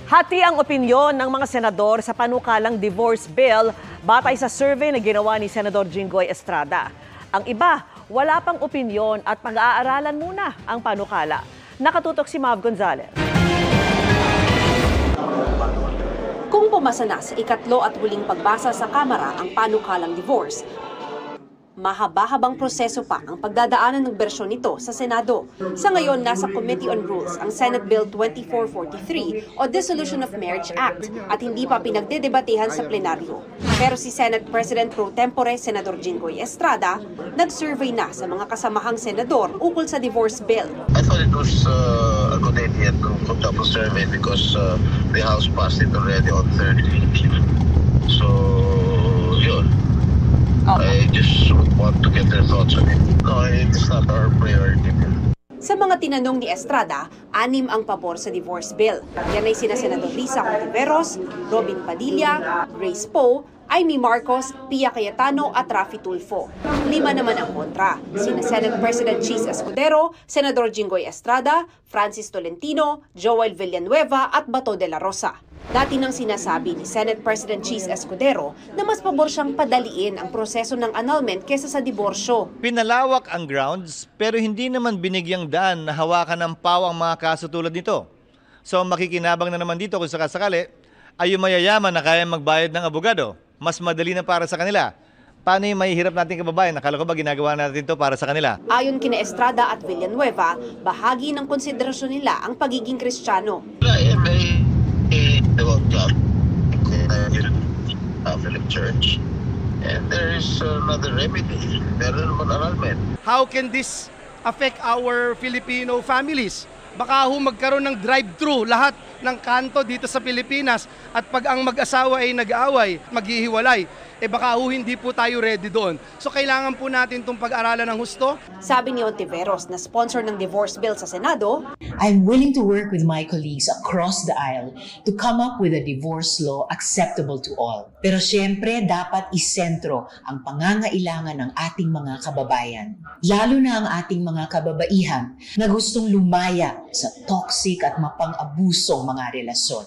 Hati ang opinyon ng mga senador sa panukalang divorce bill batay sa survey na ginawa ni Senador Jinggoy Estrada. Ang iba, wala pang opinyon at pag-aaralan muna ang panukala. Nakatutok si Mav Gonzalez. Kung pumasa na sa ikatlo at huling pagbasa sa Kamara ang panukalang divorce, mahaba-habang proseso pa ang pagdadaanan ng bersyon nito sa Senado. Sa ngayon, nasa Committee on Rules ang Senate Bill 2443 o Dissolution of Marriage Act at hindi pa pinagdedebatehan sa plenaryo. Pero si Senate President Pro Tempore Senador Jinggoy Estrada nag-survey na sa mga kasamahang senador ukol sa divorce bill. I thought it was a good idea to conduct a survey because the House passed it already on third reading. So, yun. I just want to get their thoughts on it. No, it's not our priority. Sa mga tinanong ni Estrada, 6 ang pabor sa divorce bill. Yan ay sina Senador Risa Hontiveros, Robin Padilla, Grace Poe, Amy Marcos, Pia Cayetano at Raffy Tulfo. 5 naman ang kontra, sina Senate President Chis Escudero, Senador Jinggoy Estrada, Francis Tolentino, Joel Villanueva at Bato de la Rosa. Dati nang sinasabi ni Senate President Chis Escudero na mas pabor siyang padaliin ang proseso ng annulment kesa sa diborsyo. Pinalawak ang grounds pero hindi naman binigyang daan na hawakan ng pawang mga kaso tulad nito. So makikinabang na naman dito kung sakasakali ay yung mayayaman na kaya magbayad ng abogado. Mas madali na para sa kanila. Paano yung mahihirap nating kababayan? Nakala ko ba ginagawa natin ito para sa kanila? Ayon kina Estrada at Villanueva, bahagi ng konsiderasyon nila ang pagiging Kristiyano. About God, Catholic Church, and there is another remedy. Meron naman annulment. How can this affect our Filipino families? Baka magkaroon ng drive-thru lahat ng kanto dito sa Pilipinas at pag ang mag-asawa ay nag-aaway, maghihiwalay, baka hindi po tayo ready doon. So kailangan po natin itong pag-aralan ng husto. Sabi ni Hontiveros na sponsor ng divorce bill sa Senado, I'm willing to work with my colleagues across the aisle to come up with a divorce law acceptable to all. Pero siyempre dapat isentro ang pangangailangan ng ating mga kababayan. Lalo na ang ating mga kababaihan na gustong lumaya sa toxic at mapang-abusong mga relasyon.